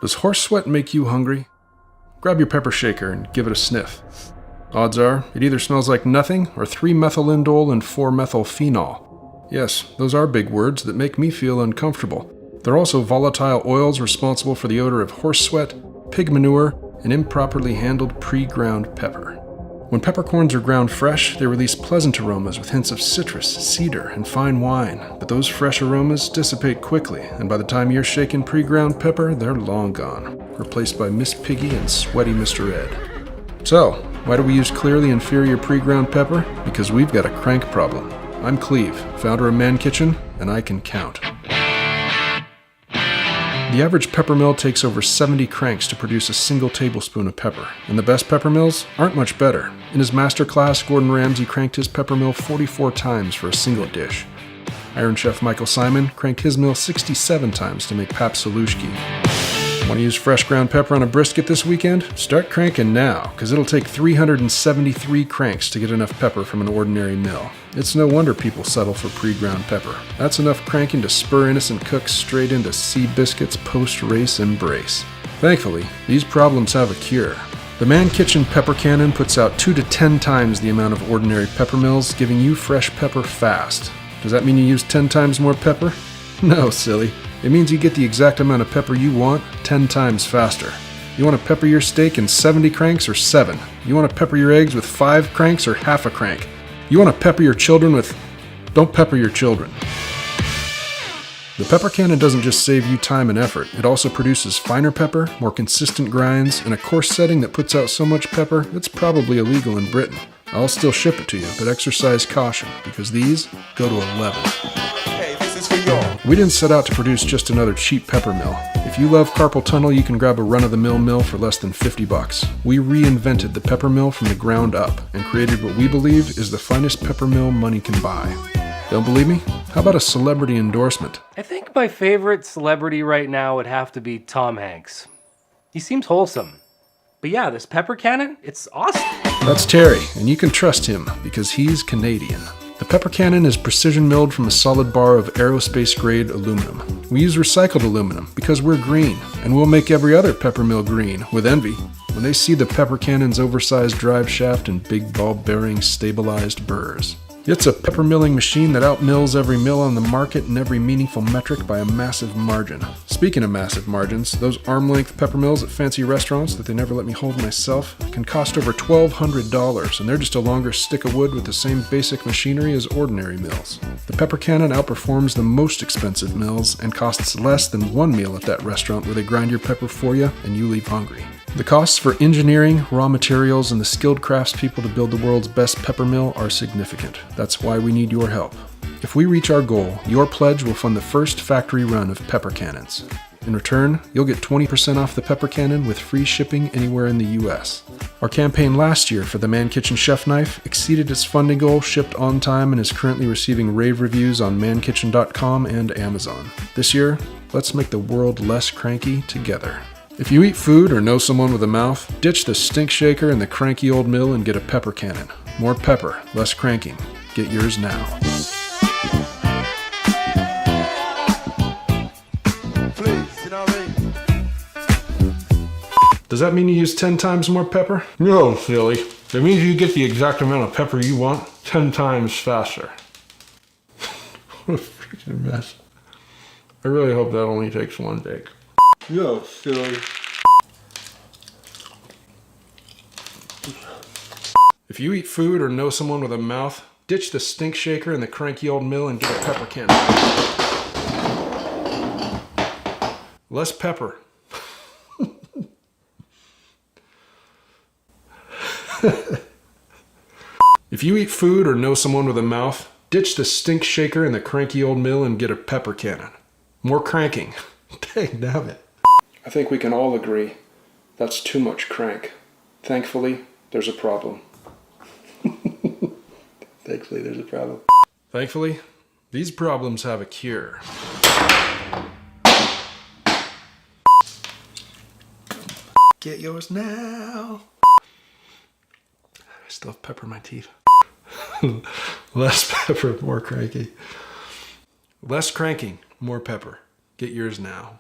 Does horse sweat make you hungry? Grab your pepper shaker and give it a sniff. Odds are, it either smells like nothing or 3-methylindole and 4-methylphenol. Yes, those are big words that make me feel uncomfortable. They're also volatile oils responsible for the odor of horse sweat, pig manure, and improperly handled pre-ground pepper. When peppercorns are ground fresh, they release pleasant aromas with hints of citrus, cedar, and fine wine. But those fresh aromas dissipate quickly, and by the time you're shaking pre-ground pepper, they're long gone, replaced by Miss Piggy and sweaty Mr. Ed. So, why do we use clearly inferior pre-ground pepper? Because we've got a crank problem. I'm Cleve, founder of Man Kitchen, and I can count. The average pepper mill takes over 70 cranks to produce a single tablespoon of pepper, and the best pepper mills aren't much better. In his masterclass, Gordon Ramsay cranked his pepper mill 44 times for a single dish. Iron Chef Michael Simon cranked his mill 67 times to make Papsalushki. Want to use fresh ground pepper on a brisket this weekend? Start cranking now, because it'll take 373 cranks to get enough pepper from an ordinary mill. It's no wonder people settle for pre-ground pepper. That's enough cranking to spur innocent cooks straight into Seabiscuit's post-race embrace. Thankfully, these problems have a cure. The Man Kitchen Pepper Cannon puts out 2 to 10 times the amount of ordinary pepper mills, giving you fresh pepper fast. Does that mean you use 10 times more pepper? No, silly. It means you get the exact amount of pepper you want 10 times faster. You want to pepper your steak in 70 cranks or 7? You want to pepper your eggs with 5 cranks or half a crank? You want to pepper your children with... Don't pepper your children. The Pepper Cannon doesn't just save you time and effort, it also produces finer pepper, more consistent grinds, and a coarse setting that puts out so much pepper it's probably illegal in Britain. I'll still ship it to you, but exercise caution, because these go to 11. Hey, this is for y'all. We didn't set out to produce just another cheap pepper mill. If you love carpal tunnel, you can grab a run-of-the-mill mill for less than $50. We reinvented the pepper mill from the ground up and created what we believe is the finest pepper mill money can buy. Don't believe me? How about a celebrity endorsement? I think my favorite celebrity right now would have to be Tom Hanks. He seems wholesome. But yeah, this pepper cannon, it's awesome. That's Terry, and you can trust him because he's Canadian. The Pepper Cannon is precision milled from a solid bar of aerospace-grade aluminum. We use recycled aluminum because we're green, and we'll make every other pepper mill green with envy when they see the Pepper Cannon's oversized drive shaft and big ball bearing stabilized burrs. It's a pepper milling machine that outmills every mill on the market in every meaningful metric by a massive margin. Speaking of massive margins, those arm-length pepper mills at fancy restaurants that they never let me hold myself can cost over $1,200, and they're just a longer stick of wood with the same basic machinery as ordinary mills. The Pepper Cannon outperforms the most expensive mills and costs less than one meal at that restaurant where they grind your pepper for you and you leave hungry. The costs for engineering, raw materials, and the skilled craftspeople to build the world's best pepper mill are significant. That's why we need your help. If we reach our goal, your pledge will fund the first factory run of pepper cannons. In return, you'll get 20% off the Pepper Cannon with free shipping anywhere in the US. Our campaign last year for the Man Kitchen Chef Knife exceeded its funding goal, shipped on time, and is currently receiving rave reviews on mankitchen.com and Amazon. This year, let's make the world less cranky together. If you eat food or know someone with a mouth, ditch the stink shaker and the cranky old mill and get a pepper cannon. More pepper, less cranking. Get yours now. Please, you know what I mean? Does that mean you use 10 times more pepper? No, silly. It means you get the exact amount of pepper you want 10 times faster. What a freaking mess. I really hope that only takes one take. Yo, silly. If you eat food or know someone with a mouth, ditch the stink shaker and the cranky old mill and get a pepper cannon. Less pepper. If you eat food or know someone with a mouth, ditch the stink shaker and the cranky old mill and get a pepper cannon. More cranking. Dang nabbit. I think we can all agree that's too much crank. Thankfully, there's a problem. Thankfully, there's a problem. Thankfully, these problems have a cure. Get yours now. I still have pepper in my teeth. Less pepper, more cranky. Less cranking, more pepper. Get yours now.